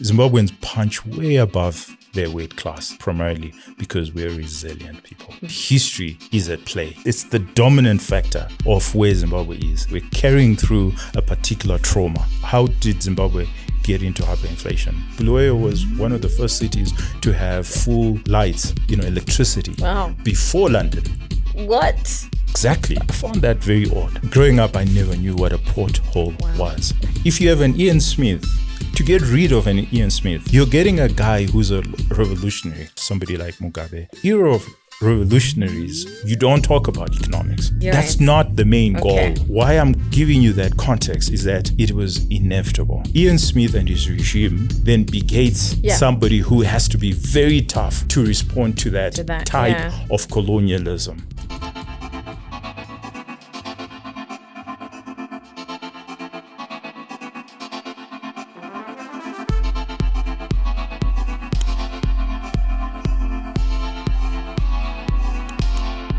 Zimbabweans punch way above their weight class, primarily because we're resilient people. History is at play. It's the dominant factor of where Zimbabwe is. We're carrying through a particular trauma. How did Zimbabwe get into hyperinflation? Bulawayo was one of the first cities to have full lights, electricity, before London. What? Exactly. I found that very odd. Growing up, I never knew what a porthole was. If you have an Ian Smith, to get rid of an Ian Smith, you're getting a guy who's a revolutionary, somebody like Mugabe. Era of revolutionaries, you don't talk about economics. That's not the main goal. Why I'm giving you that context is that it was inevitable. Ian Smith and his regime then begates somebody who has to be very tough to respond to that type of colonialism.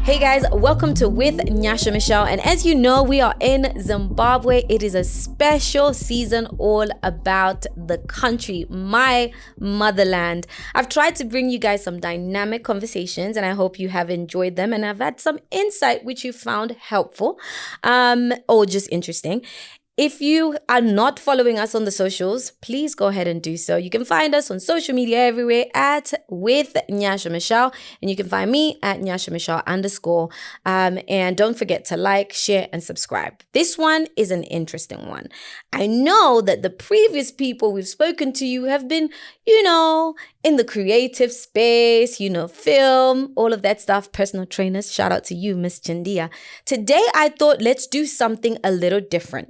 Hey guys, welcome to With Nyasha Michelle, and as you know, we are in Zimbabwe. It is a special season all about the country, my motherland. I've tried to bring you guys some dynamic conversations, and I hope you have enjoyed them and have had some insight which you found helpful or just interesting. If you are not following us on the socials, please go ahead and do so. You can find us on social media everywhere at With Nyasha Michelle, and you can find me at Nyasha Michelle _. And don't forget to like, share, and subscribe. This one is an interesting one. I know that the previous people we've spoken to you have been, in the creative space, film, all of that stuff, personal trainers. Shout out to you, Miss Chindia. Today, I thought let's do something a little different.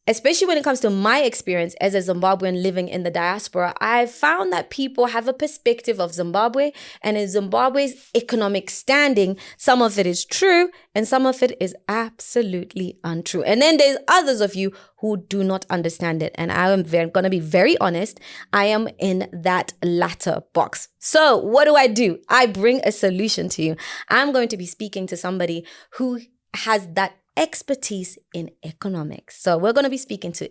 Especially when it comes to my experience as a Zimbabwean living in the diaspora, I've found that people have a perspective of Zimbabwe and in Zimbabwe's economic standing. Some of it is true and some of it is absolutely untrue. And then there's others of you who do not understand it. And I am going to be very honest, I am in that latter box. So what do? I bring a solution to you. I'm going to be speaking to somebody who has that expertise in economics. So we're going to be speaking to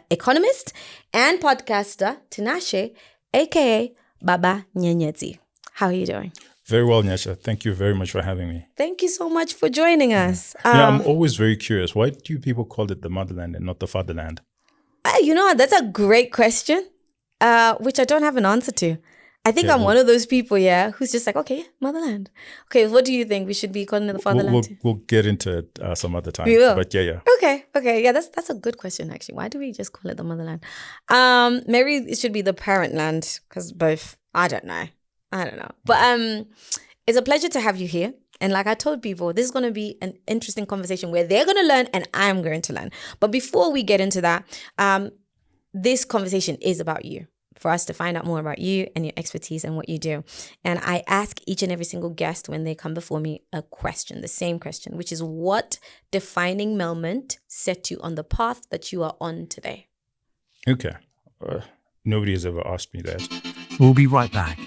economist and podcaster Tinashe, aka Baba Nyenyedzi. How are you doing? Very well, Nyasha. Thank you very much for having me. Thank you so much for joining us. I'm always very curious. Why do you people call it the motherland and not the fatherland? That's a great question, which I don't have an answer to. I think I'm one of those people, who's just like, okay, motherland. Okay, what do you think? We should be calling it the fatherland? We'll get into it some other time. We will. But yeah. Okay. Yeah, that's a good question, actually. Why do we just call it the motherland? Maybe it should be the parent land, because both, I don't know. But it's a pleasure to have you here. And like I told people, this is going to be an interesting conversation where they're going to learn and I'm going to learn. But before we get into that, this conversation is about you. For us to find out more about you and your expertise and what you do. And I ask each and every single guest when they come before me a question, the same question, which is what defining moment set you on the path that you are on today? Okay. Nobody has ever asked me that. We'll be right back.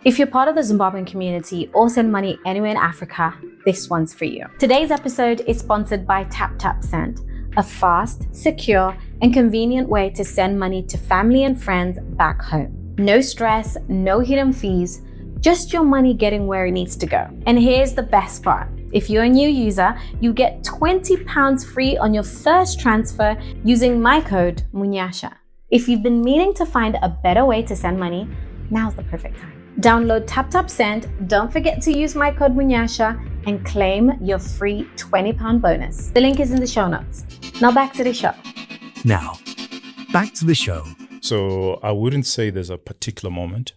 If you're part of the Zimbabwean community or send money anywhere in Africa, this one's for you. Today's episode is sponsored by TapTapSend, a fast, secure, and convenient way to send money to family and friends back home. No stress, no hidden fees, just your money getting where it needs to go. And here's the best part. If you're a new user, you get £20 free on your first transfer using my code Munyasha. If you've been meaning to find a better way to send money, now's the perfect time. Download TapTapSend, don't forget to use my code Munyasha and claim your free £20 bonus. The link is in the show notes. Now back to the show. Now, back to the show. So I wouldn't say there's a particular moment.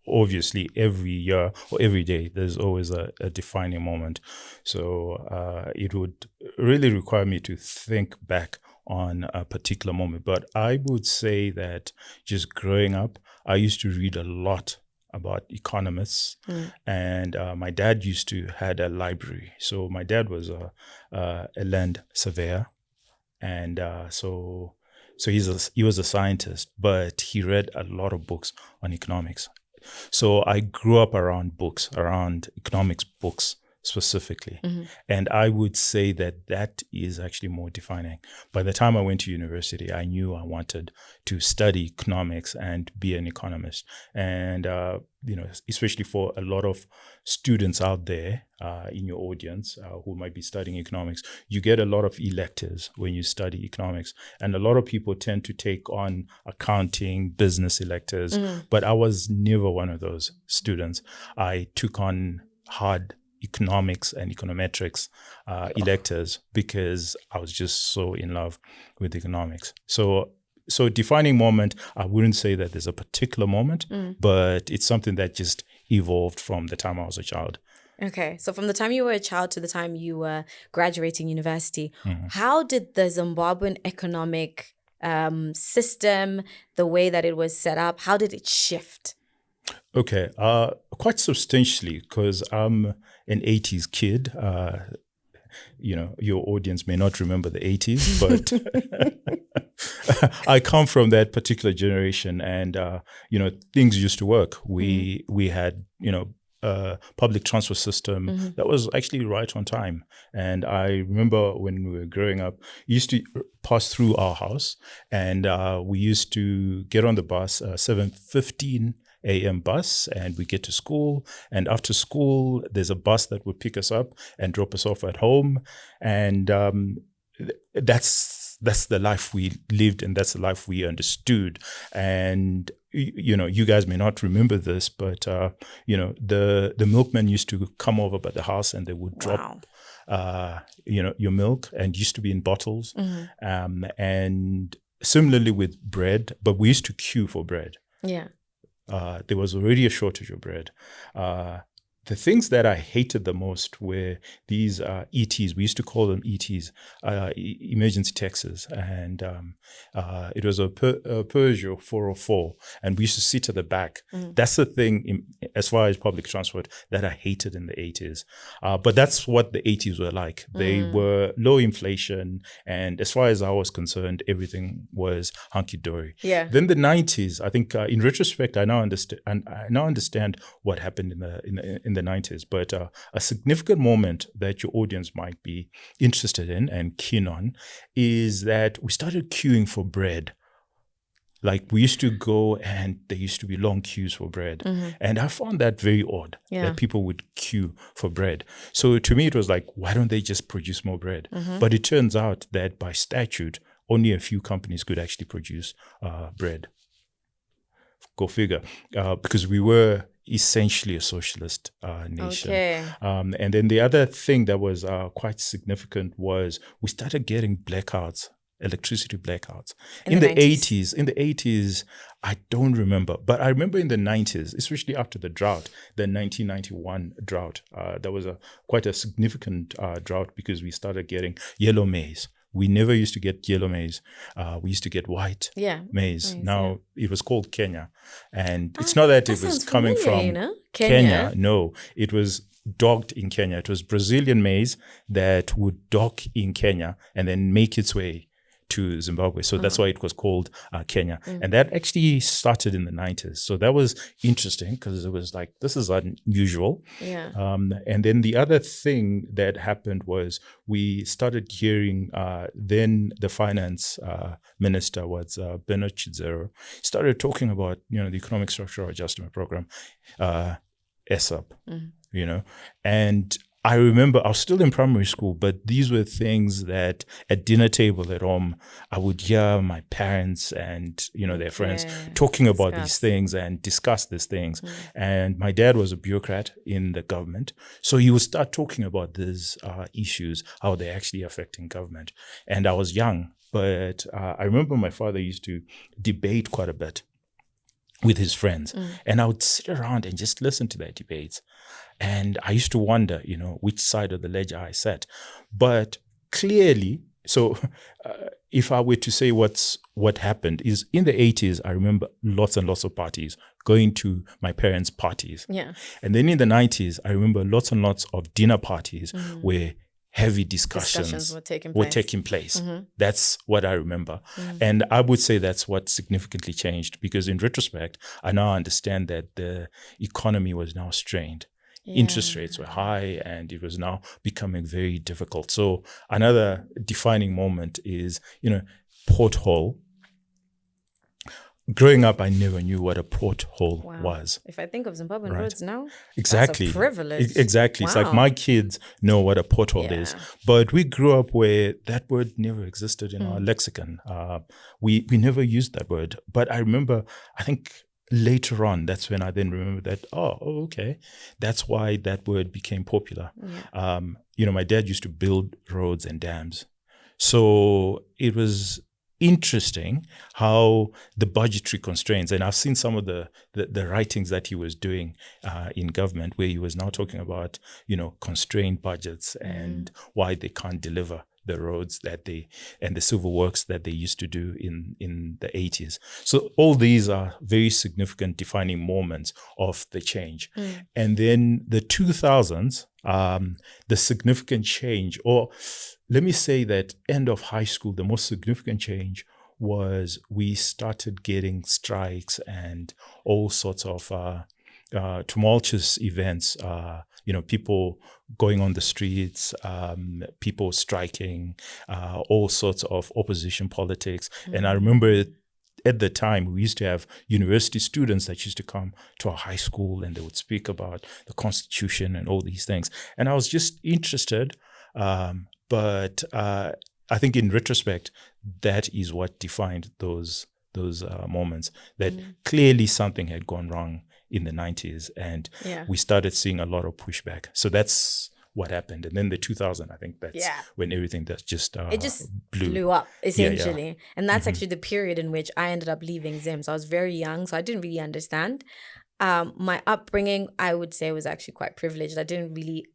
Obviously, every year or every day, there's always a defining moment. So it would really require me to think back on a particular moment. But I would say that just growing up, I used to read a lot about economists, and my dad used to had a library. So my dad was a land surveyor, and so he was a scientist, but he read a lot of books on economics. So I grew up around books, around economics books. specifically. And I would say that that is actually more defining. By the time I went to university, I knew I wanted to study economics and be an economist. And, especially for a lot of students out there in your audience who might be studying economics, you get a lot of electives when you study economics. And a lot of people tend to take on accounting, business electives. But I was never one of those students. I took on hard economics and econometrics electives because I was just so in love with economics. So defining moment, I wouldn't say that there's a particular moment, but it's something that just evolved from the time I was a child. Okay, so from the time you were a child to the time you were graduating university, how did the Zimbabwean economic system, the way that it was set up, how did it shift? Okay, quite substantially, because I'm an 80s kid. Your audience may not remember the 80s, but I come from that particular generation, and things used to work. We had public transport system that was actually right on time. And I remember when we were growing up, it used to pass through our house, and we used to get on the bus 7:15 a.m. bus, and we get to school, and after school there's a bus that would pick us up and drop us off at home, and that's the life we lived, and that's the life we understood. And you guys may not remember this, but the milkman used to come over by the house, and they would drop your milk, and used to be in bottles, and similarly with bread, but we used to queue for bread. There was already a shortage of bread. The things that I hated the most were these ETs. We used to call them ETs, emergency taxis. And it was a Peugeot 404. And we used to sit at the back. That's the thing, as far as public transport, that I hated in the 80s. But that's what the 80s were like. They were low inflation. And as far as I was concerned, everything was hunky-dory. Then the 90s, I think in retrospect, I now understand what happened in the 90s, but a significant moment that your audience might be interested in and keen on is that we started queuing for bread. Like, we used to go, and there used to be long queues for bread. And I found that very odd, that people would queue for bread. So to me, it was like, why don't they just produce more bread? But it turns out that by statute, only a few companies could actually produce bread. Go figure. Because we were essentially a socialist nation. And then the other thing that was quite significant was we started getting blackouts, electricity blackouts. In the 80s, I don't remember, but I remember in the 90s, especially after the drought, the 1991 drought, there was quite a significant drought because we started getting yellow maize. We never used to get yellow maize. We used to get white maize. Now, it was called Kenya. And it's not that it was coming from Kenya. No, it was docked in Kenya. It was Brazilian maize that would dock in Kenya and then make its way to Zimbabwe. So that's why it was called Kenya. And that actually started in the 90s. So that was interesting because it was like, this is unusual. And then the other thing that happened was we started hearing, then the finance minister was Bernard Chidzero, started talking about, the Economic Structural Adjustment Program, ESAP, and I remember I was still in primary school, but these were things that at dinner table at home, I would hear my parents and, their friends talking about these things and discuss these things. And my dad was a bureaucrat in the government. So he would start talking about these issues, how they're actually affecting government. And I was young, but I remember my father used to debate quite a bit with his friends. And I would sit around and just listen to their debates. And I used to wonder, which side of the ledger I sat. But clearly, so if I were to say what happened is in the 80s, I remember lots and lots of parties, going to my parents' parties. And then in the 90s, I remember lots and lots of dinner parties where heavy discussions were taking place. That's what I remember. And I would say that's what significantly changed because in retrospect, I now understand that the economy was now strained. Interest rates were high, and it was now becoming very difficult. So another defining moment is, porthole. Growing up, I never knew what a porthole was. If I think of Zimbabwean roads now, Exactly. that's a privilege. Exactly. It's like my kids know what a porthole is. But we grew up where that word never existed in our lexicon. We never used that word. But I remember, I think later on, that's when I then remember that, okay, that's why that word became popular. My dad used to build roads and dams. So it was interesting how the budgetary constraints, and I've seen some of the writings that he was doing in government, where he was now talking about, constrained budgets and why they can't deliver the roads and the civil works that they used to do in the 80s. So all these are very significant defining moments of the change. And then the 2000s, the significant change, or let me say that end of high school, the most significant change was we started getting strikes and all sorts of tumultuous events, people going on the streets, people striking, all sorts of opposition politics. And I remember at the time, we used to have university students that used to come to our high school, and they would speak about the Constitution and all these things. And I was just interested. But I think in retrospect, that is what defined those moments, that clearly something had gone wrong in the 90s, and we started seeing a lot of pushback. So that's what happened. And then the 2000, I think that's when everything that just blew up, essentially. And that's actually the period in which I ended up leaving Zim. So I was very young, so I didn't really understand. My upbringing, I would say, was actually quite privileged. I didn't really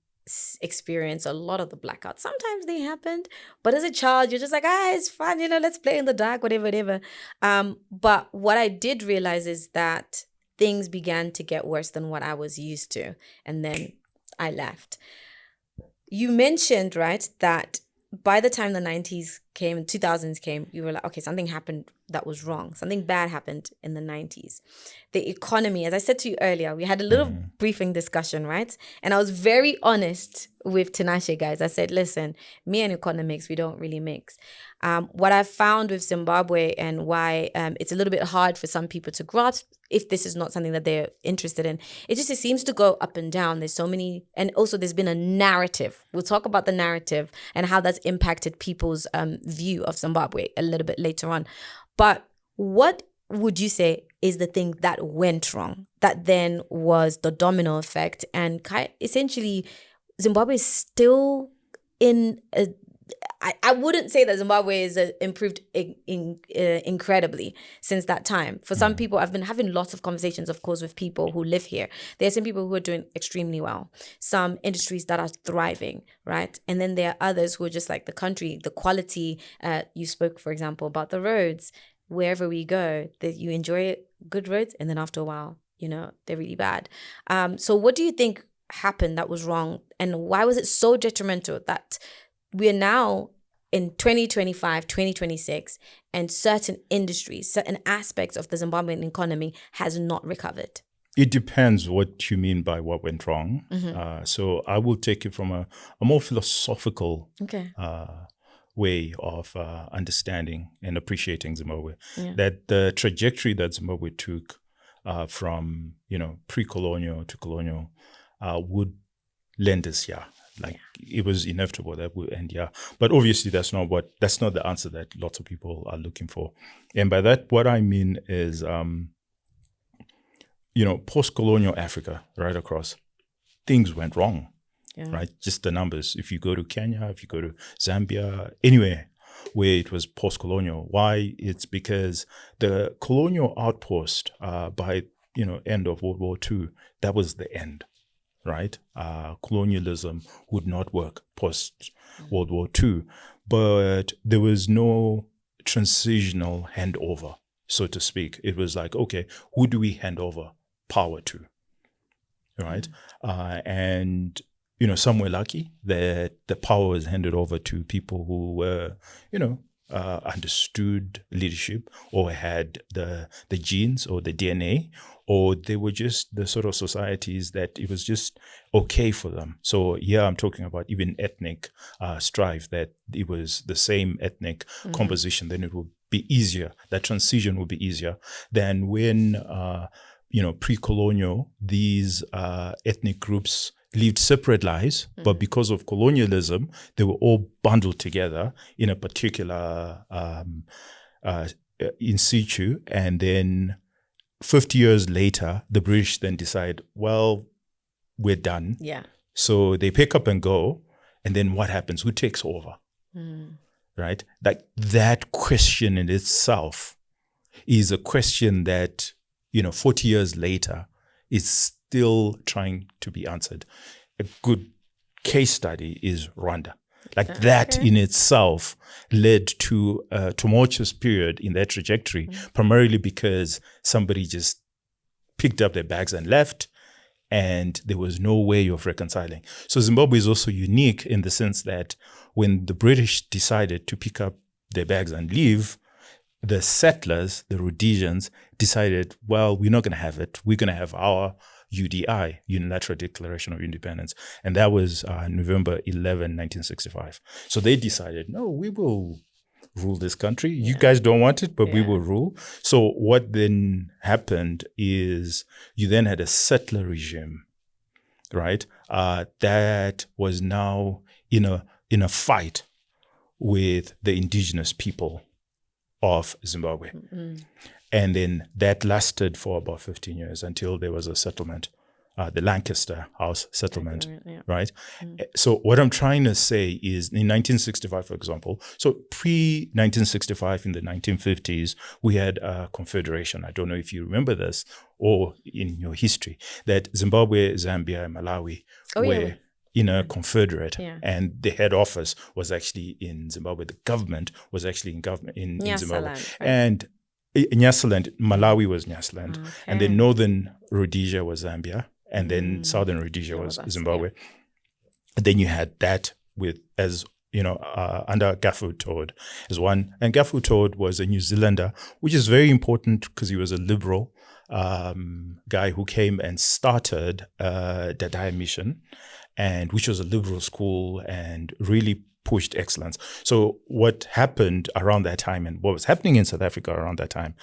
experience a lot of the blackouts. Sometimes they happened, but as a child, you're just like, it's fun, let's play in the dark, whatever. But what I did realize is that things began to get worse than what I was used to. And then I left. You mentioned, right, that by the time the 90s came, 2000s came, you were like, okay, something happened that was wrong. Something bad happened in the 90s. The economy, as I said to you earlier, we had a little briefing discussion, right? And I was very honest with Tinashe, guys. I said, listen, me and economics, we don't really mix. What I found with Zimbabwe and why it's a little bit hard for some people to grasp if this is not something that they're interested in, it seems to go up and down. There's so many, and also there's been a narrative. We'll talk about the narrative and how that's impacted people's view of Zimbabwe a little bit later on. But what would you say is the thing that went wrong, that then was the domino effect, and essentially Zimbabwe is still in a, I wouldn't say that Zimbabwe is improved incredibly since that time. For some people, I've been having lots of conversations, of course, with people who live here. There are some people who are doing extremely well, some industries that are thriving, right? And then there are others who are just like the country, the quality. You spoke, for example, about the roads. Wherever we go, that you enjoy good roads, and then after a while, they're really bad. So what do you think happened that was wrong, and why was it so detrimental that we are now in 2025, 2026, and certain industries, certain aspects of the Zimbabwean economy has not recovered? It depends what you mean by what went wrong. So I will take it from a more philosophical way of understanding and appreciating Zimbabwe. That the trajectory that Zimbabwe took from pre-colonial to colonial would lend us here. Like it was inevitable that we'll end here. But obviously that's not the answer that lots of people are looking for. And by that, what I mean is, post-colonial Africa, right across, things went wrong, right? Just the numbers. If you go to Kenya, if you go to Zambia, anywhere where it was post-colonial. Why? It's because the colonial outpost by, end of World War II, that was the end. Right? Colonialism would not work post World War II, but there was no transitional handover, so to speak. It was like, okay, who do we hand over power to? Right? And, some were lucky that the power was handed over to people who were, understood leadership or had the genes or the DNA, or they were just the sort of societies that it was just okay for them. So I'm talking about even ethnic strife, that it was the same ethnic composition, then it would be easier. That transition would be easier than when, pre-colonial, these ethnic groups lived separate lives, but because of colonialism, they were all bundled together in a particular in situ. And then 50 years later, the British then decide, well, we're done. Yeah. So they pick up and go. And then what happens? Who takes over? Right? Like that question in itself is a question that, 40 years later is still trying to be answered. A good case study is Rwanda. Like that in itself led to a tumultuous period in their trajectory, primarily because somebody just picked up their bags and left, and there was no way of reconciling. So Zimbabwe is also unique in the sense that when the British decided to pick up their bags and leave, the settlers, the Rhodesians, decided, well, we're not going to have it. We're going to have our UDI, Unilateral Declaration of Independence. And that was November 11, 1965. So they decided, no, we will rule this country. You guys don't want it, but we will rule. So what then happened is you then had a settler regime, right? That was now in a fight with the indigenous people of Zimbabwe. And then that lasted for about 15 years until there was a settlement, the Lancaster House settlement, right? So what I'm trying to say is in 1965, for example, so pre-1965 in the 1950s, we had a confederation. I don't know if you remember this or in your history, that Zimbabwe, Zambia, and Malawi were in a confederate, and the head office was actually in Zimbabwe. The government was actually in Zimbabwe. Right? And Nyasaland, Malawi was Nyasaland, and then northern Rhodesia was Zambia, and then southern Rhodesia was Zimbabwe. And then you had that with under Gafu Todd as one, and Gafu Todd was a New Zealander, which is very important because he was a liberal guy who came and started Dadai Mission, and which was a liberal school and really pushed excellence. So what happened around that time and what was happening in South Africa around that time,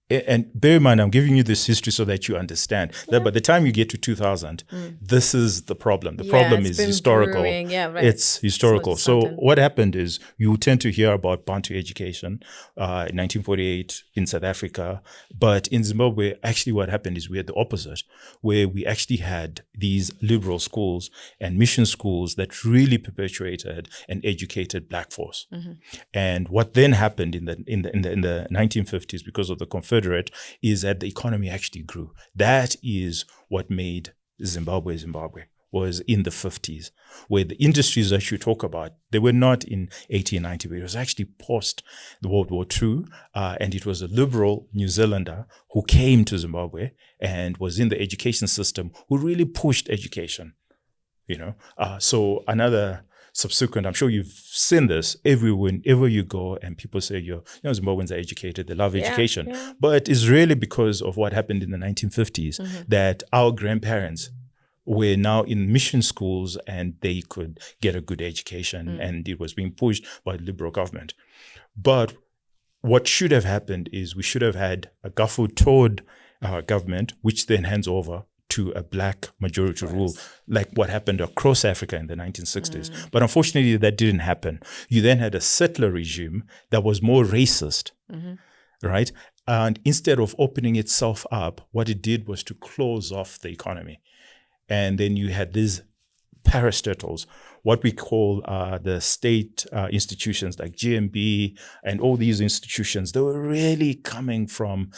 and bear in mind, I'm giving you this history so that you understand that by the time you get to 2000, this is the problem. The problem is historical. It's historical. So what happened is you tend to hear about Bantu education in 1948 in South Africa. But in Zimbabwe, actually what happened is we had the opposite, where we actually had these liberal schools and mission schools that really perpetuated and educated Black force. And what then happened in the 1950s, because of the Confederate, is that the economy actually grew. That is what made Zimbabwe, was in the 50s, where the industries that you talk about, they were not in 1890, but it was actually post the World War II, and it was a liberal New Zealander who came to Zimbabwe and was in the education system who really pushed education, So another subsequent, I'm sure you've seen this wherever you go and people say, Zimbabweans are educated, they love education. But it's really because of what happened in the 1950s that our grandparents were now in mission schools and they could get a good education and it was being pushed by the liberal government. But what should have happened is we should have had a Gafu Todd government, which then hands over to a Black majority rule, like what happened across Africa in the 1960s. But unfortunately, that didn't happen. You then had a settler regime that was more racist, right? And instead of opening itself up, what it did was to close off the economy. And then you had these parastatals, what we call the state institutions like GMB and all these institutions. They were really coming from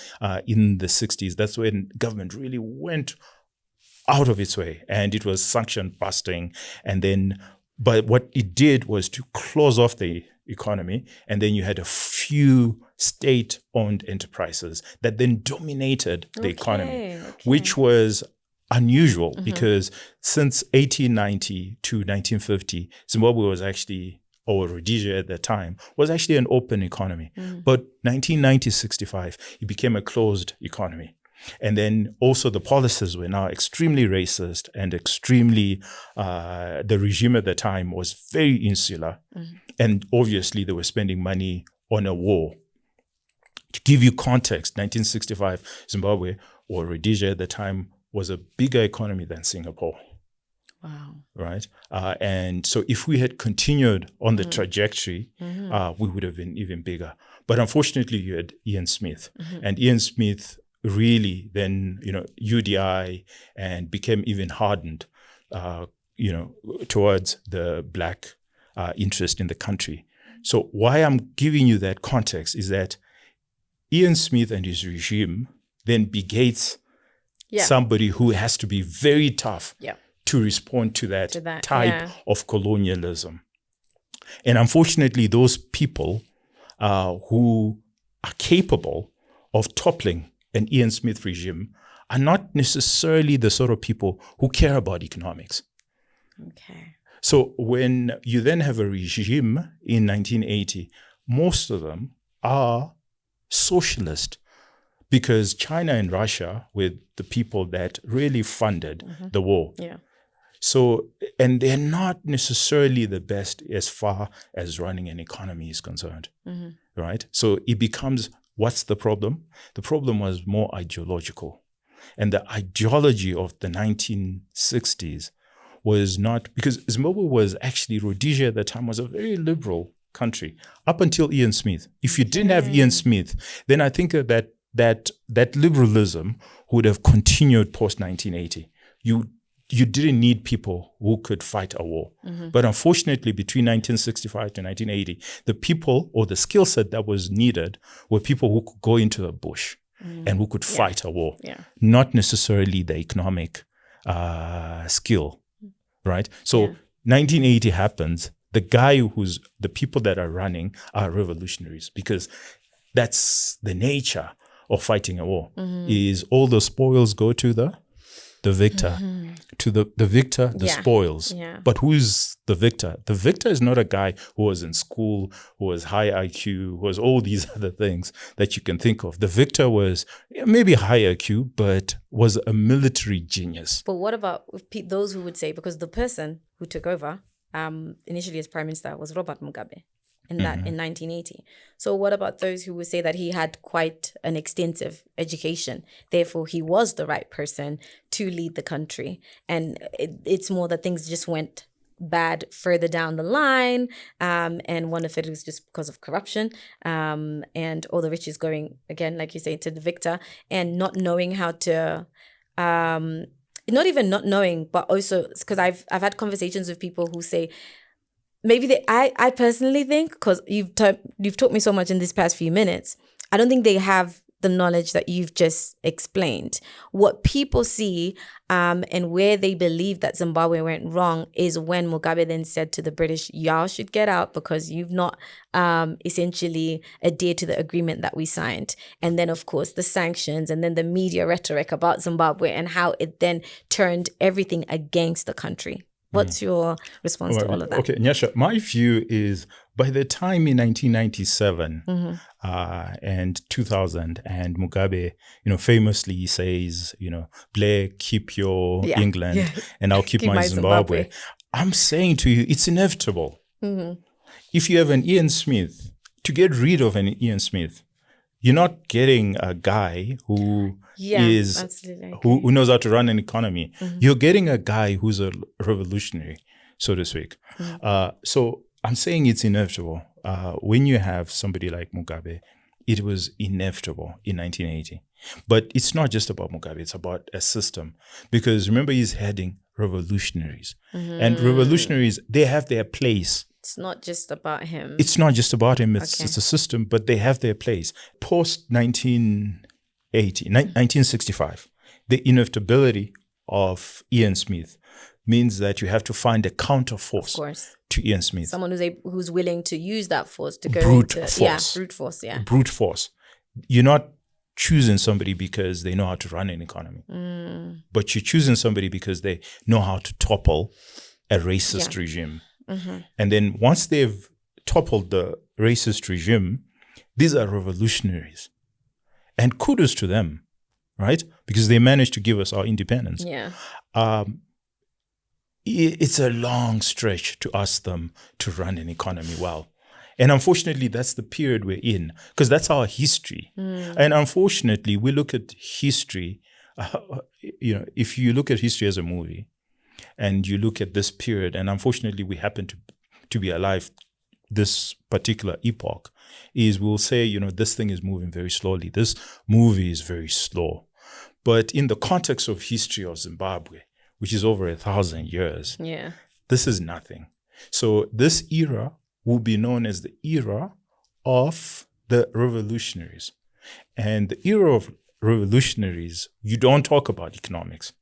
in the 60s. That's when government really went out of its way, and it was sanction busting. And then, but what it did was to close off the economy, and then you had a few state-owned enterprises that then dominated the economy, which was unusual because since 1890 to 1950, Zimbabwe was actually or Rhodesia at that time, was actually an open economy. But 1990-65, it became a closed economy. And then also the policies were now extremely racist and extremely, the regime at the time was very insular. And obviously they were spending money on a war. To give you context, 1965, Zimbabwe, or Rhodesia at the time, was a bigger economy than Singapore. Wow. Right? And so if we had continued on the trajectory, we would have been even bigger. But unfortunately, you had Ian Smith. And Ian Smith really then, UDI and became even hardened, towards the black interest in the country. So why I'm giving you that context is that Ian Smith and his regime then begates somebody who has to be very tough to respond to that type of colonialism. And unfortunately, those people who are capable of toppling an Ian Smith regime are not necessarily the sort of people who care about economics. Okay. So when you then have a regime in 1980, most of them are socialist, because China and Russia were the people that really funded the war. Yeah. So, and they're not necessarily the best as far as running an economy is concerned, right? So it becomes, what's the problem? The problem was more ideological. And the ideology of the 1960s was not, because Zimbabwe was actually, Rhodesia at the time was a very liberal country up until Ian Smith. If you didn't have Ian Smith, then I think that liberalism would have continued post 1980. You didn't need people who could fight a war. But unfortunately, between 1965 to 1980, the people or the skill set that was needed were people who could go into the bush and who could fight a war, not necessarily the economic skill, right? So 1980 happens. The people that are running are revolutionaries, because that's the nature of fighting a war, is all the spoils go to the victor, to the victor, the spoils. Yeah. But who's the victor? The victor is not a guy who was in school, who was high IQ, who was all these other things that you can think of. The victor was maybe high IQ, but was a military genius. But what about those who would say, because the person who took over initially as prime minister was Robert Mugabe in 1980. So what about those who would say that he had quite an extensive education, therefore he was the right person to lead the country, and it's more that things just went bad further down the line, and one of it was just because of corruption, and all the riches going, again, like you say, to the victor, and not knowing how to not even not knowing, but also because I've had conversations with people who say maybe I personally think, because you've taught me so much in these past few minutes, I don't think they have the knowledge that you've just explained. What people see and where they believe that Zimbabwe went wrong is when Mugabe then said to the British, y'all should get out because you've not essentially adhered to the agreement that we signed. And then, of course, the sanctions, and then the media rhetoric about Zimbabwe and how it then turned everything against the country. What's your response to all of that? Okay, Nyasha, my view is by the time in 1997 and 2000, and Mugabe, famously says, Blair, keep your England and I'll keep my Zimbabwe. I'm saying to you, it's inevitable. If you have an Ian Smith, to get rid of an Ian Smith, you're not getting a guy who who knows how to run an economy. You're getting a guy who's a revolutionary, so to speak. So I'm saying it's inevitable. When you have somebody like Mugabe, it was inevitable in 1980. But it's not just about Mugabe, it's about a system. Because remember, he's heading revolutionaries. And revolutionaries, they have their place. It's not just about him. It's not just about him. It's a system, but they have their place. Post 1965, the inevitability of Ian Smith means that you have to find a counter force to Ian Smith. Someone who's willing to use that force to go brute into force. Brute force. Brute force. You're not choosing somebody because they know how to run an economy, but you're choosing somebody because they know how to topple a racist regime. And then once they've toppled the racist regime, these are revolutionaries. And kudos to them, right? Because they managed to give us our independence. Yeah. It's a long stretch to ask them to run an economy well. And unfortunately, that's the period we're in, because that's our history. And unfortunately, we look at history, if you look at history as a movie and you look at this period, and unfortunately, we happen to be alive this particular epoch, is we'll say, this thing is moving very slowly. This movie is very slow. But in the context of history of Zimbabwe, which is over 1,000 years, this is nothing. So this era will be known as the era of the revolutionaries. And the era of revolutionaries, you don't talk about economics.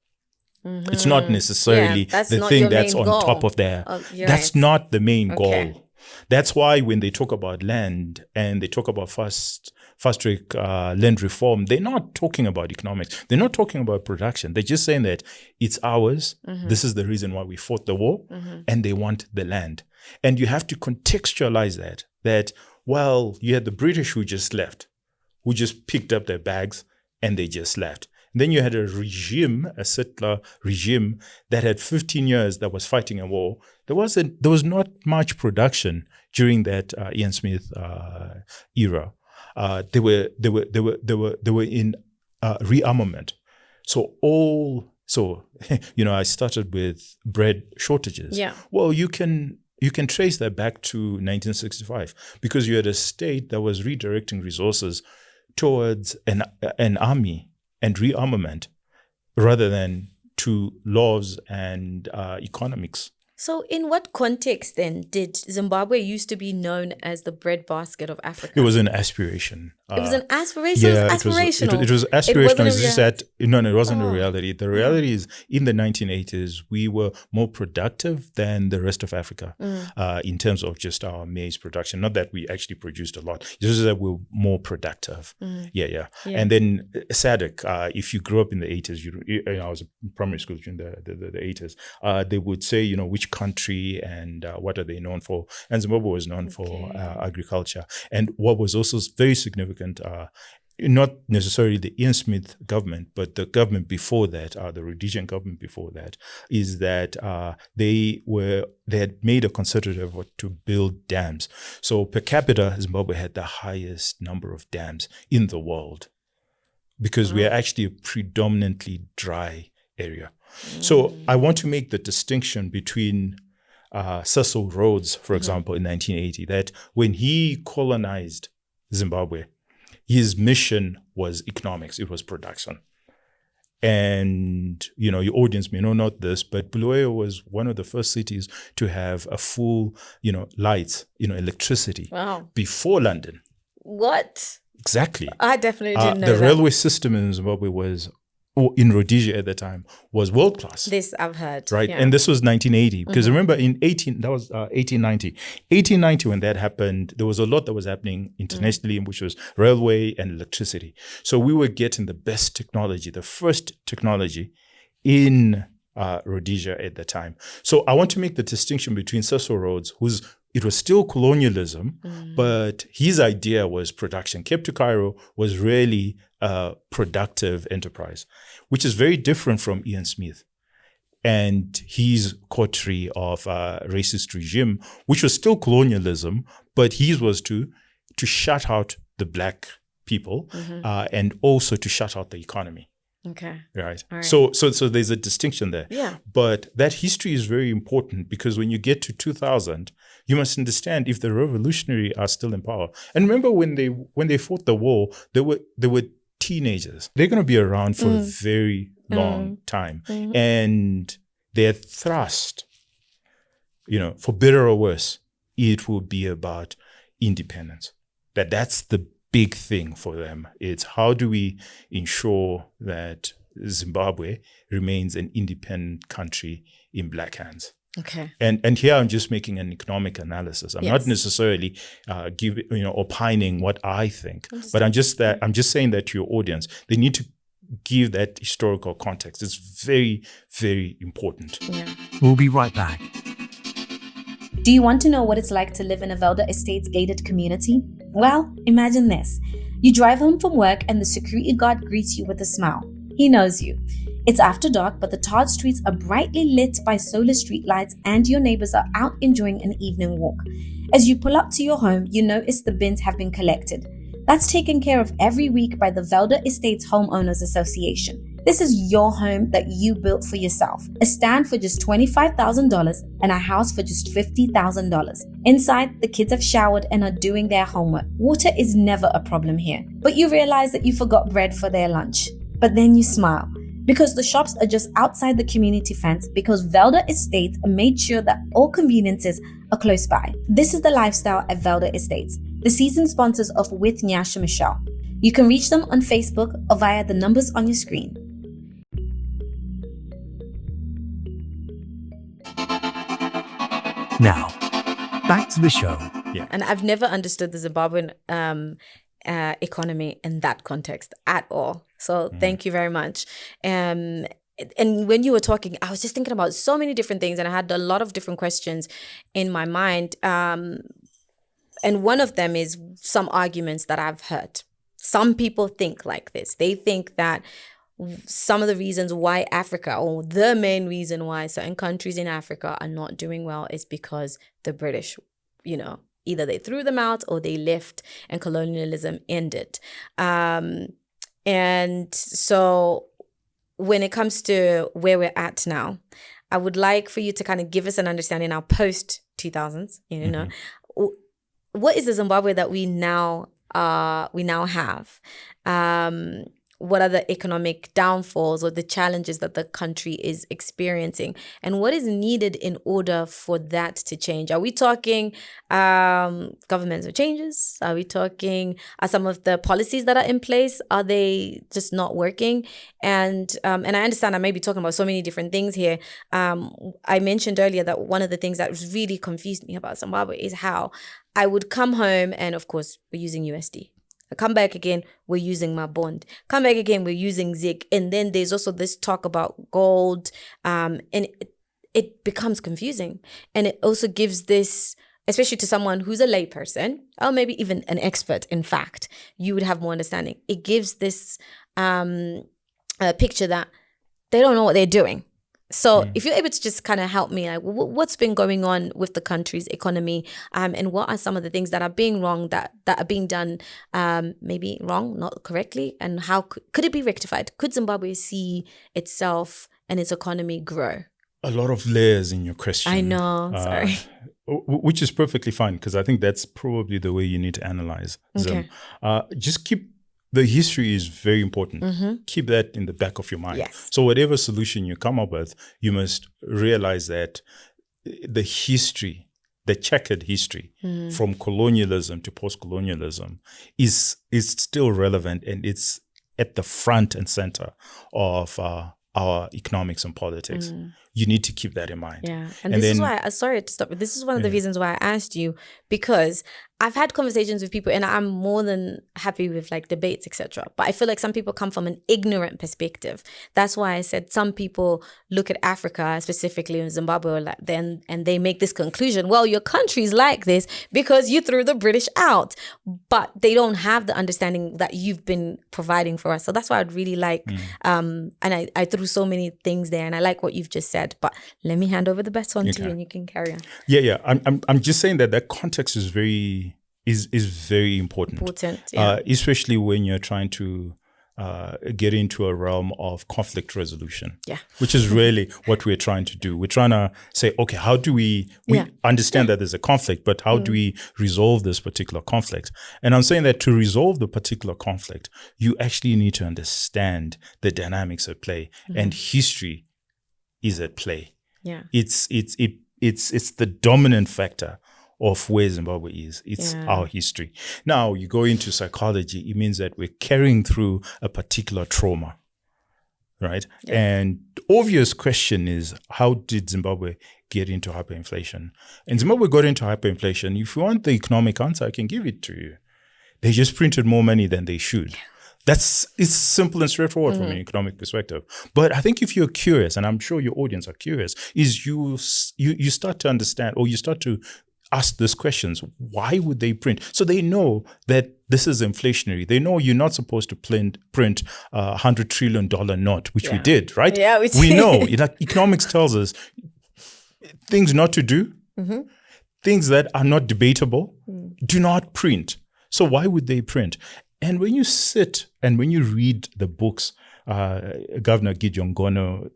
It's not necessarily the thing that's on top of there. That's not the main goal. That's why when they talk about land and they talk about fast-track land reform, they're not talking about economics. They're not talking about production. They're just saying that it's ours. This is the reason why we fought the war, and they want the land. And you have to contextualize that, well, you had the British who just left, who just picked up their bags and they just left. And then you had a settler regime that had 15 years that was fighting a war. There was not much production during that Ian Smith era. They were in rearmament. I started with bread shortages. Yeah. Well, you can trace that back to 1965 because you had a state that was redirecting resources towards an army and rearmament rather than to laws and economics. So in what context then did Zimbabwe used to be known as the breadbasket of Africa? It was an aspiration. It was an aspiration? Yeah, it was aspirational? It was aspirational. It's just that, no, it wasn't a Oh. reality. The reality is in the 1980s, we were more productive than the rest of Africa in terms of just our maize production. Not that we actually produced a lot, just that we're more productive. Yeah. And then SADC, if you grew up in the 80s, I was in primary school during the 80s, they would say, which country and what are they known for? And Zimbabwe was known for agriculture. And what was also very significant, not necessarily the Ian Smith government, but the government before that, the Rhodesian government before that, is that they had made a concerted effort to build dams. So per capita, Zimbabwe had the highest number of dams in the world because we are actually a predominantly dry area. So I want to make the distinction between Cecil Rhodes, for example, in 1980, that when he colonized Zimbabwe, his mission was economics. It was production. And, your audience may know not this, but Bulawayo was one of the first cities to have a full, lights, electricity before London. What? Exactly. I definitely didn't know the railway system in Zimbabwe in Rhodesia at the time was world class. This I've heard. Right. Yeah. And this was 1980. Because remember that was 1890. 1890, when that happened, there was a lot that was happening internationally, which was railway and electricity. So we were getting the best technology, the first technology in Rhodesia at the time. So I want to make the distinction between Cecil Rhodes, it was still colonialism, but his idea was production. Cape to Cairo was really a productive enterprise, which is very different from Ian Smith and his coterie of racist regime, which was still colonialism, but his was to shut out the black people and also to shut out the economy. Okay. Right. All right. So there's a distinction there. Yeah. But that history is very important because when you get to 2000, you must understand if the revolutionary are still in power. And remember when they fought the war, they were teenagers. They're going to be around for a very long time. And their thrust, for better or worse, it will be about independence. That's the big thing for them. It's how do we ensure that Zimbabwe remains an independent country in black hands? Okay. And here I'm just making an economic analysis. I'm not necessarily opining what I think, but I'm just saying that to your audience, they need to give that historical context. It's very, very important. Yeah. We'll be right back. Do you want to know what it's like to live in a Velda Estates gated community? Well, imagine this. You drive home from work and the security guard greets you with a smile. He knows you. It's after dark, but the tarred streets are brightly lit by solar streetlights and your neighbors are out enjoying an evening walk. As you pull up to your home, you notice the bins have been collected. That's taken care of every week by the Velda Estates Homeowners Association. This is your home that you built for yourself. A stand for just $25,000 and a house for just $50,000. Inside, the kids have showered and are doing their homework. Water is never a problem here. But you realize that you forgot bread for their lunch. But then you smile. Because the shops are just outside the community fence, because Velda Estates made sure that all conveniences are close by. This is the lifestyle at Velda Estates, the season sponsors of With Nyasha Michelle. You can reach them on Facebook or via the numbers on your screen. Now, back to the show. Yeah. And I've never understood the Zimbabwean economy in that context at all. So thank you very much. And when you were talking, I was just thinking about so many different things and I had a lot of different questions in my mind. And one of them is some arguments that I've heard. Some people think like this. They think that some of the reasons why Africa, or the main reason why certain countries in Africa are not doing well is because the British, either they threw them out or they left and colonialism ended. And so when it comes to where we're at now, I would like for you to kind of give us an understanding now post 2000s, what is the Zimbabwe that we now have? What are the economic downfalls or the challenges that the country is experiencing? And what is needed in order for that to change? Are we talking governmental changes? Are we talking, are some of the policies that are in place, are they just not working? And I understand I may be talking about so many different things here. I mentioned earlier that one of the things that really confused me about Zimbabwe is how I would come home and, of course, we're using USD. I come back again, we're using my bond. Come back again, we're using ZIG. And then there's also this talk about gold. And it becomes confusing. And it also gives this, especially to someone who's a layperson, or maybe even an expert, in fact, you would have more understanding. It gives this picture that they don't know what they're doing. So if you're able to just kind of help me, like what's been going on with the country's economy, and what are some of the things that are being wrong, that are being done, maybe wrong, not correctly, and how could it be rectified? Could Zimbabwe see itself and its economy grow? A lot of layers in your question. I know, sorry. Which is perfectly fine, because I think that's probably the way you need to analyze them. Just keep the history is very important. Keep that in the back of your mind. Yes. So whatever solution you come up with, you must realize that the history, the checkered history from colonialism to post-colonialism is still relevant, and it's at the front and center of our economics and politics. You need to keep that in mind. Yeah. And this is why, sorry to stop, but this is one of the reasons why I asked you, because I've had conversations with people and I'm more than happy with like debates, etc. But I feel like some people come from an ignorant perspective. That's why I said some people look at Africa, specifically in Zimbabwe, and they make this conclusion, well, your country's like this because you threw the British out. But they don't have the understanding that you've been providing for us. So that's why I'd really like, and I threw so many things there and I like what you've just said. But let me hand over the baton to you and you can carry on. Yeah. I'm just saying that context is very important. Especially when you're trying to get into a realm of conflict resolution, which is really what we're trying to do. We're trying to say, okay, how do we understand that there's a conflict, but how do we resolve this particular conflict? And I'm saying that to resolve the particular conflict, you actually need to understand the dynamics at play, and history is at play. It's the dominant factor of where Zimbabwe is. It's our history. Now, you go into psychology, it means that we're carrying through a particular trauma, right? And the obvious question is, how did Zimbabwe get into hyperinflation? And Zimbabwe got into hyperinflation. If you want the economic answer, I can give it to you. They just printed more money than they should. It's simple and straightforward from an economic perspective. But I think if you're curious, and I'm sure your audience are curious, is you start to understand, or you start to ask these questions. Why would they print? So they know that this is inflationary. They know you're not supposed to print $100 trillion note, which we did, right? Yeah, we know. Economics tells us things not to do, things that are not debatable, do not print. So why would they print? And when you sit and when you read the books, Governor Gideon Gono,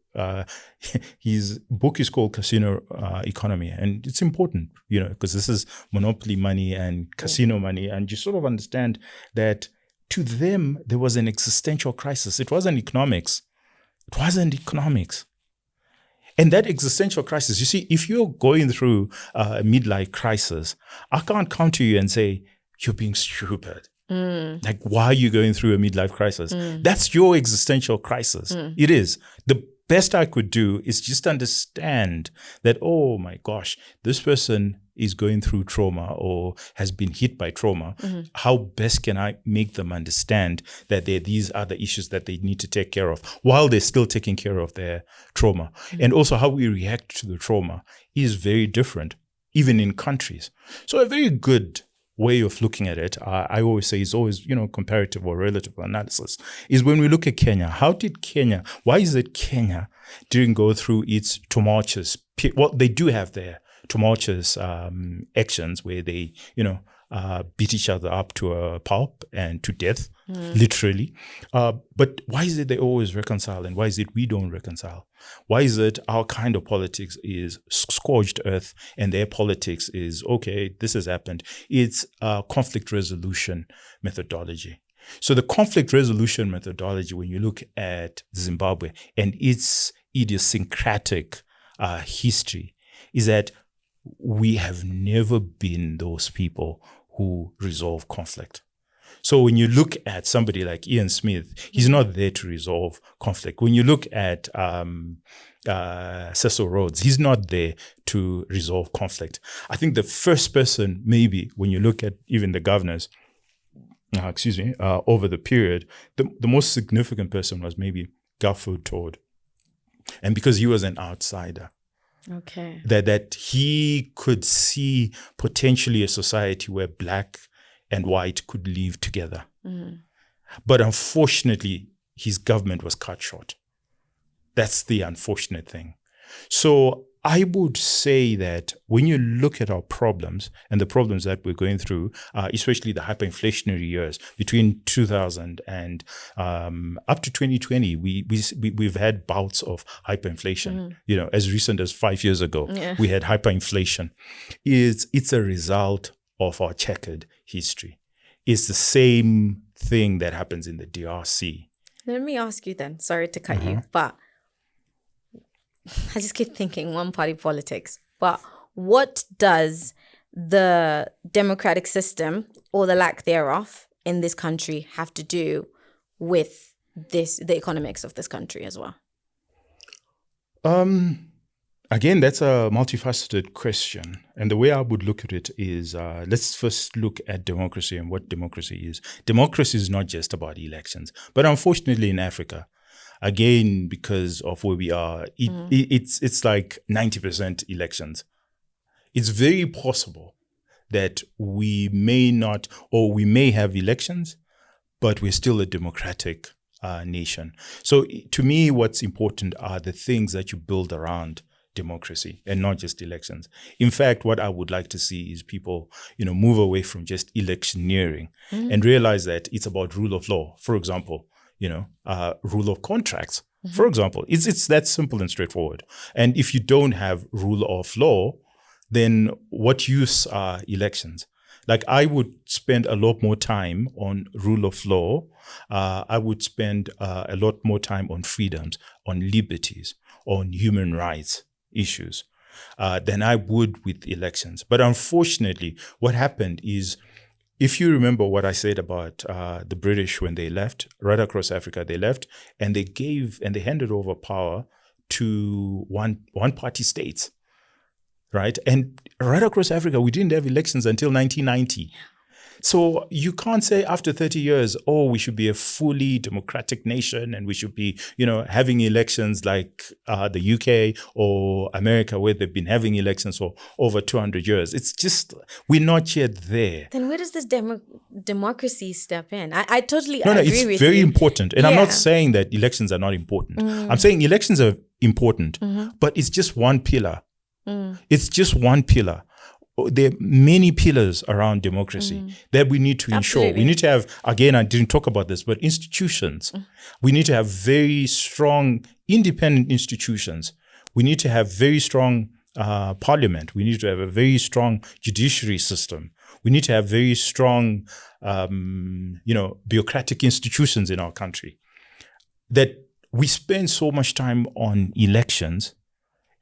his book is called Casino Economy. And it's important, because this is monopoly money and casino money. And you sort of understand that to them, there was an existential crisis. It wasn't economics. It wasn't economics. And that existential crisis, you see, if you're going through a midlife crisis, I can't come to you and say, you're being stupid. Like, why are you going through a midlife crisis? That's your existential crisis. It is. The best I could do is just understand that, oh my gosh, this person is going through trauma or has been hit by trauma. How best can I make them understand that there are these other issues that they need to take care of while they're still taking care of their trauma? And also how we react to the trauma is very different, even in countries. So a very good way of looking at it, I always say, is always, comparative or relative analysis, is when we look at Kenya. Why is it Kenya didn't go through its tumultuous, they do have their tumultuous actions where they, beat each other up to a pulp and to death, literally. But why is it they always reconcile, and why is it we don't reconcile? Why is it our kind of politics is scorched earth and their politics is, okay, this has happened? It's a conflict resolution methodology. So the conflict resolution methodology, when you look at Zimbabwe and its idiosyncratic history, is that we have never been those people who resolve conflict. So when you look at somebody like Ian Smith, he's not there to resolve conflict. When you look at Cecil Rhodes, he's not there to resolve conflict. I think the first person, maybe when you look at even the governors, over the period, the most significant person was maybe Garfield Todd. And because he was an outsider. Okay. That he could see potentially a society where black and white could live together. But unfortunately, his government was cut short. That's the unfortunate thing. So I would say that when you look at our problems and the problems that we're going through, especially the hyperinflationary years between 2000 and up to 2020, we've had bouts of hyperinflation. As recent as 5 years ago, we had hyperinflation. It's a result of our checkered history. It's the same thing that happens in the DRC. Let me ask you then, sorry to cut you, but I just keep thinking one-party politics. But what does the democratic system or the lack thereof in this country have to do with the economics of this country as well? Again, that's a multifaceted question. And the way I would look at it is, let's first look at democracy and what democracy is. Democracy is not just about elections. But unfortunately in Africa, again, because of where we are, it's like 90% elections. It's very possible that we may not, or we may have elections, but we're still a democratic nation. So to me, what's important are the things that you build around democracy and not just elections. In fact, what I would like to see is people, move away from just electioneering and realize that it's about rule of law. For example, rule of contracts. For example, it's that simple and straightforward. And if you don't have rule of law, then what use are elections? Like, I would spend a lot more time on rule of law. I would spend a lot more time on freedoms, on liberties, on human rights issues than I would with elections. But unfortunately, what happened is, if you remember what I said about the British when they left, right across Africa, they left and they handed over power to one-party states, right? And right across Africa, we didn't have elections until 1990. So you can't say after 30 years, oh, we should be a fully democratic nation and we should be, having elections like the UK or America, where they've been having elections for over 200 years. It's just, we're not yet there. Then where does this democracy step in? I totally No, agree it's with very you. important. And I'm not saying that elections are not important. I'm saying elections are important, but it's just one pillar. It's just one pillar. There are many pillars around democracy that we need to ensure. Absolutely. We need to have, again, I didn't talk about this, but institutions. We need to have very strong, independent institutions. We need to have very strong parliament. We need to have a very strong judiciary system. We need to have very strong, bureaucratic institutions in our country. That we spend so much time on elections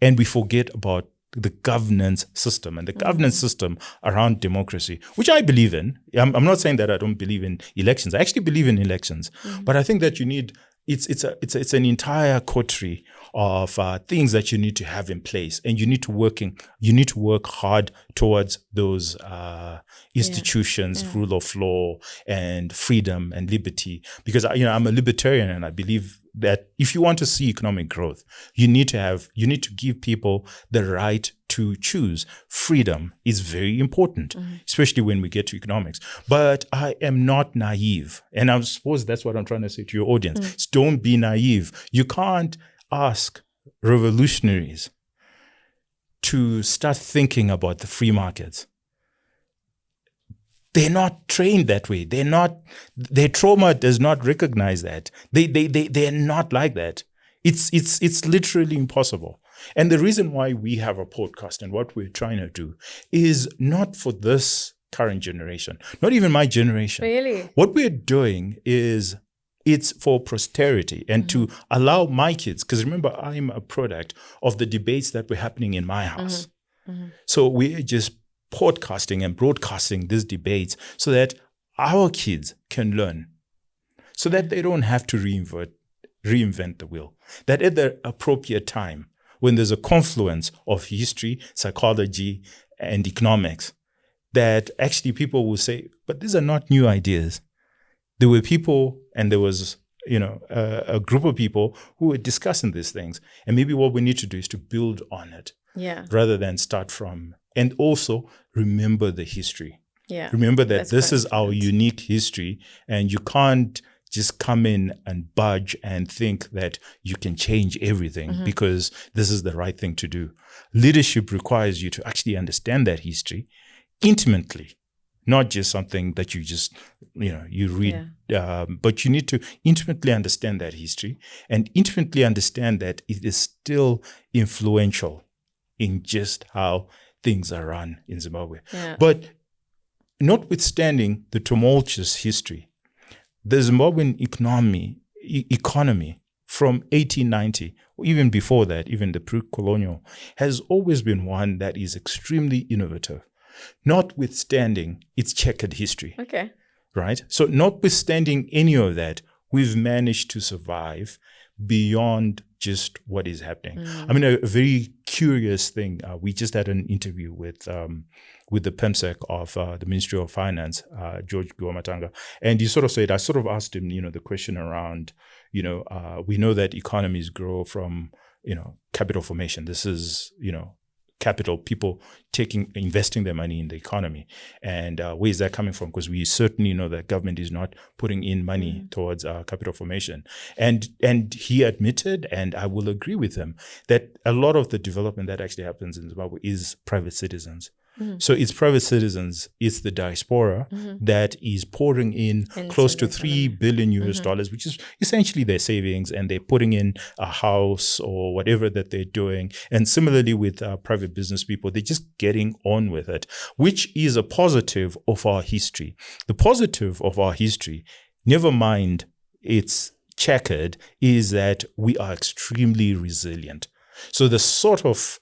and we forget about the governance system and the governance system around democracy, which I believe in. I'm not saying that I don't believe in elections. I actually believe in elections, but I think that you need it's an entire coterie of things that you need to have in place, and you need to work hard towards those institutions, rule of law, and freedom and liberty. Because I'm a libertarian, and I believe that if you want to see economic growth, you need to give people the right to choose. Freedom is very important, especially when we get to economics. But I am not naive. And I suppose that's what I'm trying to say to your audience. Don't be naive. You can't ask revolutionaries to start thinking about the free markets. They're not trained that way. Their trauma does not recognize that. They're not like that. It's literally impossible. And the reason why we have a podcast and what we're trying to do is not for this current generation, not even my generation. Really? What we're doing is it's for posterity and to allow my kids, because remember, I'm a product of the debates that were happening in my house. So we're just podcasting and broadcasting these debates so that our kids can learn, so that they don't have to reinvent the wheel. That at the appropriate time, when there's a confluence of history, psychology, and economics, that actually people will say, but these are not new ideas. There were people, and there was a group of people who were discussing these things. And maybe what we need to do is to build on it rather than start from. And also remember the history. Yeah. Remember that this is our unique history, and you can't just come in and budge and think that you can change everything because this is the right thing to do. Leadership requires you to actually understand that history intimately, not just something that you just, you read, but you need to intimately understand that history and intimately understand that it is still influential in just how things are run in Zimbabwe. Yeah. But notwithstanding the tumultuous history, the Zimbabwean economy from 1890, or even before that, even the pre-colonial, has always been one that is extremely innovative, notwithstanding its checkered history. Okay. Right? So notwithstanding any of that, we've managed to survive beyond just what is happening. I mean, a very curious thing. We just had an interview with the PEMSEC of the Ministry of Finance, George Guamatanga, and he sort of said, I sort of asked him, the question around, we know that economies grow from, capital formation. This is, capital, people investing their money in the economy. And where is that coming from? Because we certainly know that government is not putting in money towards capital formation. And he admitted, and I will agree with him, that a lot of the development that actually happens in Zimbabwe is private citizens. So it's private citizens, it's the diaspora that is pouring in close to $3 billion US, which is essentially their savings, and they're putting in a house or whatever that they're doing. And similarly with private business people, they're just getting on with it, which is a positive of our history. The positive of our history, never mind it's checkered, is that we are extremely resilient. So the sort of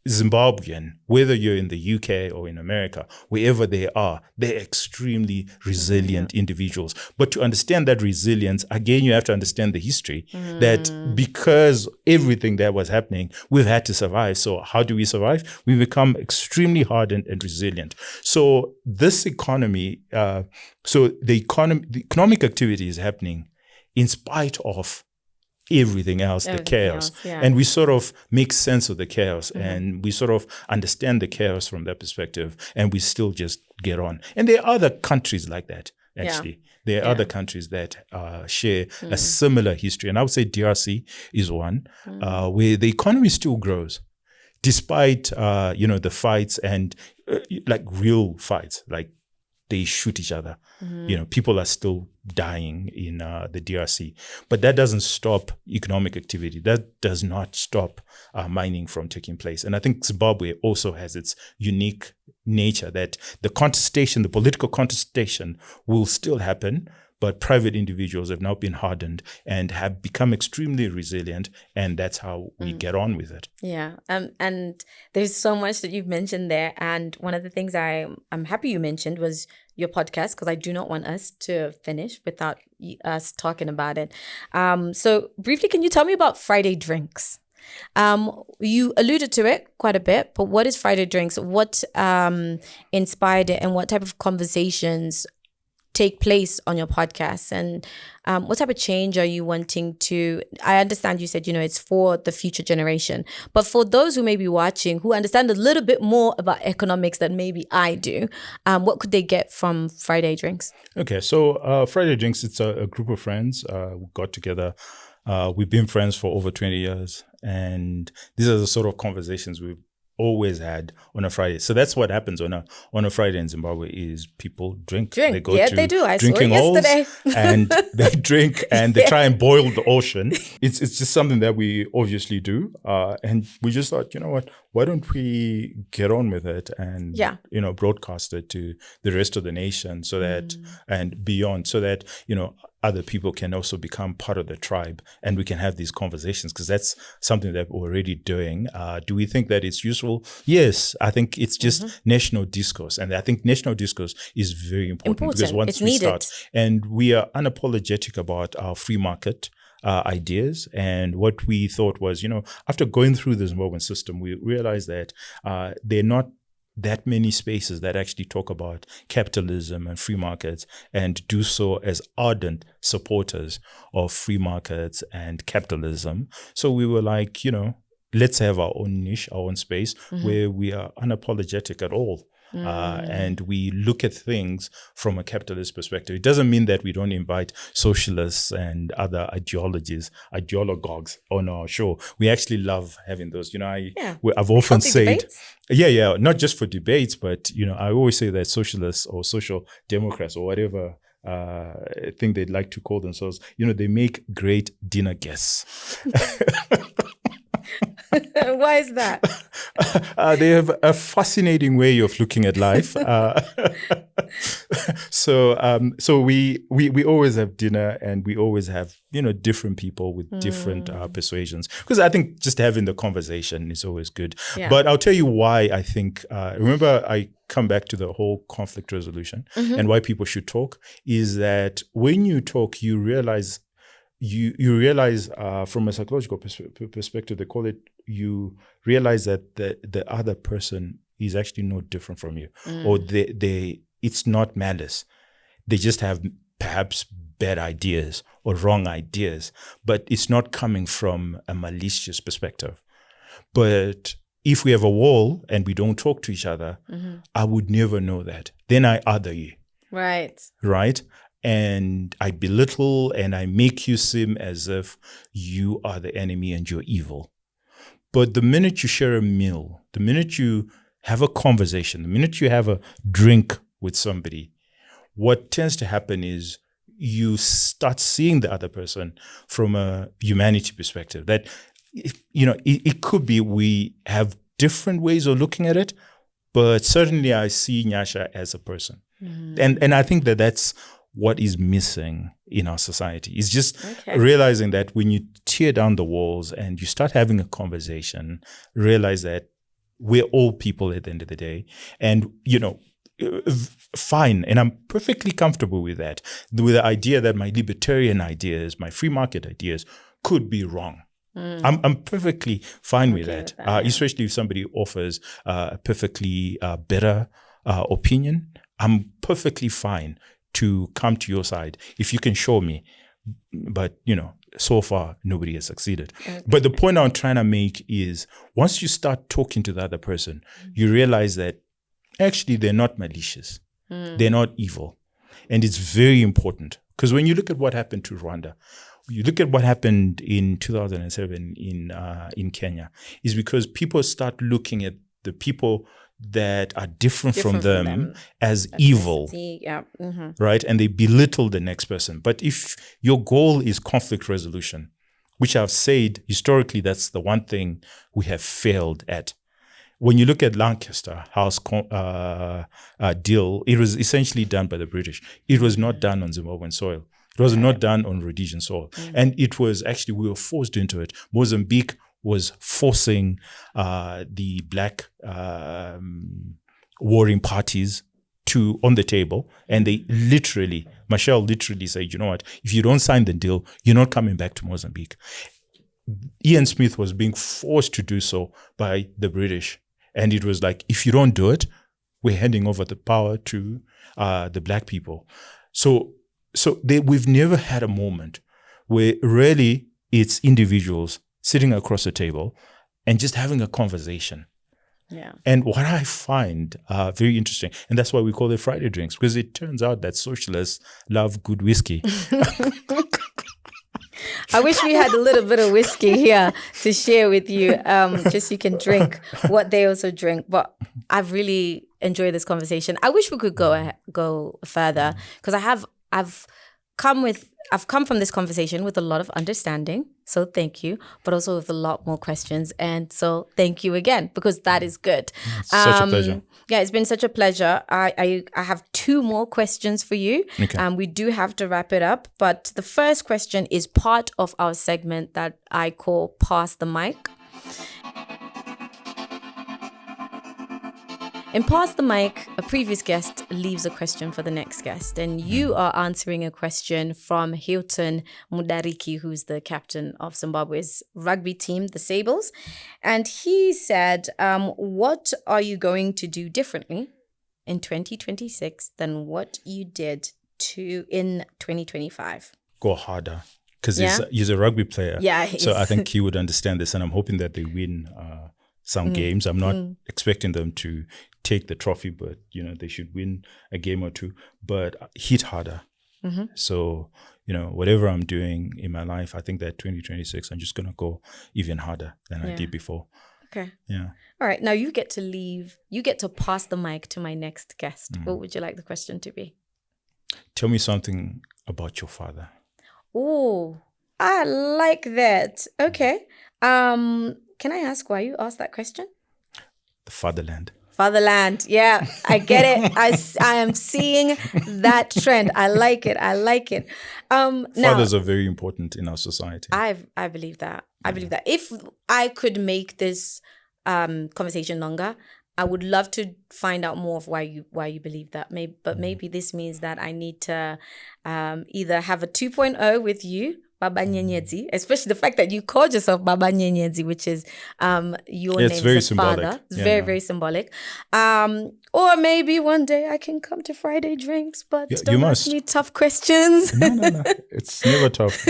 Zimbabwean, whether you're in the UK or in America, wherever they are, they're extremely resilient individuals. But to understand that resilience, again, you have to understand the history that because everything that was happening, we've had to survive. So how do we survive? We become extremely hardened and resilient. So this economy, the economic activity is happening in spite of everything else, the chaos. And we sort of make sense of the chaos and we sort of understand the chaos from that perspective, and we still just get on. And there are other countries like that, actually. There are other countries that share a similar history. And I would say DRC is one where the economy still grows despite, the fights and like real fights, like they shoot each other. People are still dying in the DRC. But that doesn't stop economic activity. That does not stop mining from taking place. And I think Zimbabwe also has its unique nature that the political contestation will still happen, but private individuals have now been hardened and have become extremely resilient, and that's how we get on with it. Yeah, and there's so much that you've mentioned there, and one of the things I'm happy you mentioned was your podcast, because I do not want us to finish without us talking about it. So briefly, can you tell me about Friday Drinks? You alluded to it quite a bit, but what is Friday Drinks? What inspired it, and what type of conversations take place on your podcast, and what type of change are you wanting to? I understand you said it's for the future generation, but for those who may be watching who understand a little bit more about economics than maybe I do, what could they get from Friday Drinks? Okay, so Friday Drinks, it's a group of friends who got together. We've been friends for over 20 years, and these are the sort of conversations we've always had on a Friday. So that's what happens on a Friday in Zimbabwe is people drink. They go to they do. I drinking saw it holes yesterday. and they drink and they try and boil the ocean. It's just something that we obviously do. And we just thought, you know what, why don't we get on with it and broadcast it to the rest of the nation so that and beyond, so that other people can also become part of the tribe and we can have these conversations, because that's something that we're already doing. Do we think that it's useful? Yes, I think it's just national discourse. And I think national discourse is very important because once we start, and we are unapologetic about our free market ideas. And what we thought was, after going through the Zimbabwean system, we realized that they're not that many spaces that actually talk about capitalism and free markets and do so as ardent supporters of free markets and capitalism. So we were like, let's have our own niche, our own space where we are unapologetic at all. And we look at things from a capitalist perspective. It doesn't mean that we don't invite socialists and other ideologues on our show. We actually love having those. I've often said, not just for debates, but I always say that socialists or social democrats or whatever thing they'd like to call themselves, they make great dinner guests. Why is that? They have a fascinating way of looking at life. So we always have dinner, and we always have different people with different persuasions, because I think just having the conversation is always good. But I'll tell you why I think. Remember, I come back to the whole conflict resolution and why people should talk. Is that when you talk, you realize. You realize from a psychological perspective, they call it, you realize that the other person is actually no different from you, or it's not malice. They just have perhaps bad ideas or wrong ideas, but it's not coming from a malicious perspective. But if we have a wall and we don't talk to each other, I would never know that. Then I other you. Right. And I belittle and I make you seem as if you are the enemy and you're evil. But the minute you share a meal, the minute you have a conversation, the minute you have a drink with somebody, what tends to happen is you start seeing the other person from a humanity perspective. That, it could be we have different ways of looking at it, but certainly I see Nyasha as a person. And I think that's what is missing in our society. Is just realizing that when you tear down the walls and you start having a conversation, realize that we're all people at the end of the day. And, fine. And I'm perfectly comfortable with that. With the idea that my libertarian ideas, my free market ideas could be wrong. I'm perfectly fine with that, especially if somebody offers a perfectly better opinion. I'm perfectly fine to come to your side if you can show me. But, so far, nobody has succeeded. Okay. But the point I'm trying to make is once you start talking to the other person, you realize that actually they're not malicious. They're not evil. And it's very important because when you look at what happened to Rwanda, you look at what happened in 2007 in Kenya, is because people start looking at the people that are different from them as evil, right? And they belittle the next person. But if your goal is conflict resolution, which I've said historically, that's the one thing we have failed at. When you look at Lancaster House deal, it was essentially done by the British. It was not done on Zimbabwean soil. It was not done on Rhodesian soil. And it was actually, we were forced into it. Mozambique was forcing the black warring parties on the table. And they Michelle literally said, you know what, if you don't sign the deal, you're not coming back to Mozambique. Ian Smith was being forced to do so by the British. And it was like, if you don't do it, we're handing over the power to the black people. So we've never had a moment where really it's individuals sitting across the table and just having a conversation. Yeah. And what I find very interesting, and that's why we call it Friday drinks, because it turns out that socialists love good whiskey. I wish we had a little bit of whiskey here to share with you, just so you can drink what they also drink. But I've really enjoyed this conversation. I wish we could go further because I've come from this conversation with a lot of understanding. So thank you, but also with a lot more questions. And so thank you again, because that is good. Such a pleasure. Yeah, it's been such a pleasure. I have 2 more questions for you. Okay. We do have to wrap it up. But the first question is part of our segment that I call Pass the Mic. In Pass the Mic, a previous guest leaves a question for the next guest. And you are answering a question from Hilton Mudariki, who's the captain of Zimbabwe's rugby team, the Sables. And he said, what are you going to do differently in 2026 than what you did in 2025? Go harder. Because he's a rugby player. Yeah, so I think he would understand this. And I'm hoping that they win some games. I'm not expecting them to take the trophy, but they should win a game or 2, but hit harder. So whatever I'm doing in my life, I think that 2026 I'm just gonna go even harder than I did before. Okay. Yeah. All right, now you get to pass the mic to my next guest. What would you like the question to be? Tell me something about your father. Oh, I like that. Okay. Can I ask why you asked that question? The fatherland. Fatherland. Yeah, I get it. I am seeing that trend. I like it. Fathers are very important in our society. I believe that. I believe that. If I could make this conversation longer, I would love to find out more of why you believe that. Maybe this means that I need to either have a 2.0 with you, Baba Nyenyedzi, especially the fact that you called yourself Baba Nyenyedzi, which is your name very as a symbolic. father. It's very symbolic. Or maybe one day I can come to Friday drinks, but don't ask me tough questions. No. It's never tough.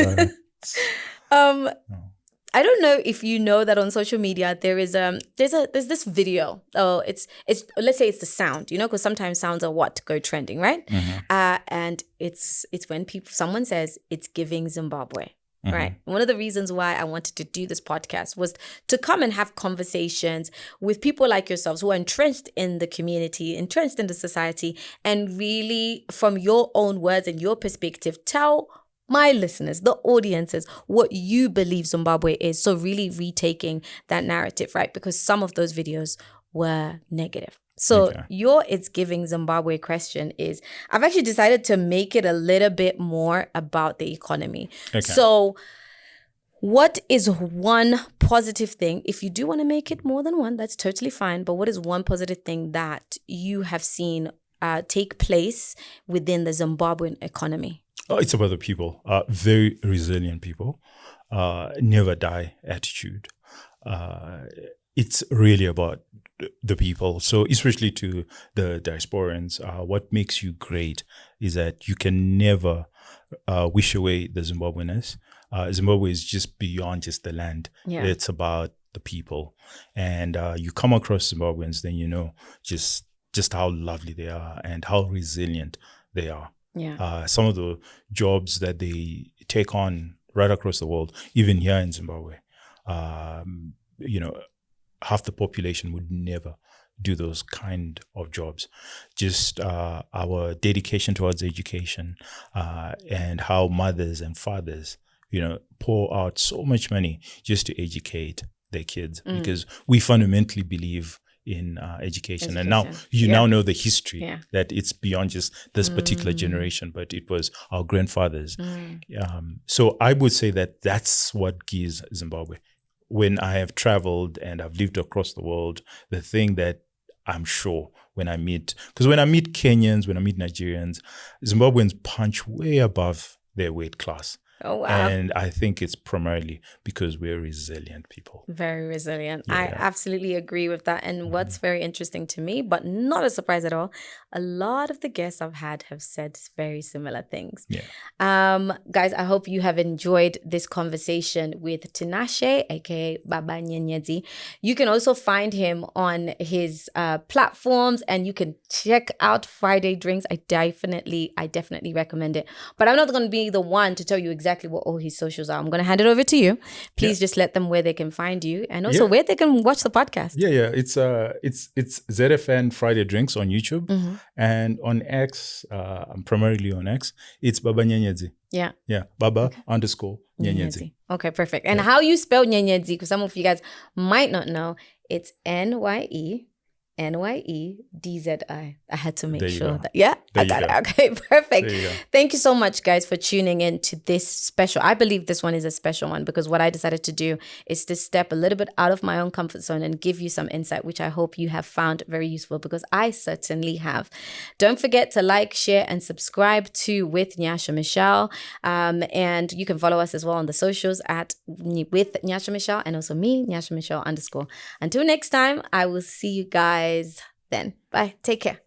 I don't know if you know that on social media there's this video. Oh, it's let's say it's the sound, because sometimes sounds are what go trending, right? And it's when someone says it's giving Zimbabwe, right? One of the reasons why I wanted to do this podcast was to come and have conversations with people like yourselves who are entrenched in the community, entrenched in the society, and really from your own words and your perspective, tell my listeners, the audiences, what you believe Zimbabwe is. So really retaking that narrative, right? Because some of those videos were negative. So your It's Giving Zimbabwe question is, I've actually decided to make it a little bit more about the economy. Okay. So What is one positive thing? If you do want to make it more than one, that's totally fine. But what is one positive thing that you have seen take place within the Zimbabwean economy? Oh, it's about the people. Very resilient people. Never die attitude. It's really about the people. So especially to the diasporans, what makes you great is that you can never wish away the Zimbabweanness. Zimbabwe is just beyond just the land. Yeah. It's about the people. And you come across Zimbabweans, then you know just how lovely they are and how resilient they are. Yeah. Some of the jobs that they take on right across the world, even here in Zimbabwe, half the population would never do those kind of jobs. Just our dedication towards education and how mothers and fathers, pour out so much money just to educate their kids because we fundamentally believe in education. And now you now know the history that it's beyond just this particular generation, but it was our grandfathers. So I would say that that's what gives Zimbabwe. When I have traveled and I've lived across the world, the thing that I'm sure when I meet Kenyans, when I meet Nigerians, Zimbabweans punch way above their weight class. Oh, wow. And I think it's primarily because we're resilient people. Very resilient. Yeah. I absolutely agree with that. And what's very interesting to me, but not a surprise at all, a lot of the guests I've had have said very similar things. Yeah. Guys, I hope you have enjoyed this conversation with Tinashe, aka Baba Nyenyedzi. You can also find him on his platforms, and you can check out Friday Drinks. I definitely recommend it. But I'm not going to be the one to tell you exactly what all his socials are. I'm going to hand it over to you. Please just let them where they can find you, and also where they can watch the podcast. Yeah. It's ZFN Friday Drinks on YouTube, and on X. I'm primarily on X. It's Baba Nyenyedzi. Yeah. Baba _ Nyenyedzi. Okay, perfect. And how you spell Nyenyedzi? Because some of you guys might not know. It's NYENYEDZI. I had to make sure that. Yeah, I got it. Okay, perfect. Thank you so much, guys, for tuning in to this special. I believe this one is a special one because what I decided to do is to step a little bit out of my own comfort zone and give you some insight, which I hope you have found very useful because I certainly have. Don't forget to like, share, and subscribe to With Nyasha Michelle. And you can follow us as well on the socials at With Nyasha Michelle and also me, Nyasha Michelle _. Until next time, I will see you guys then. Bye. Take care.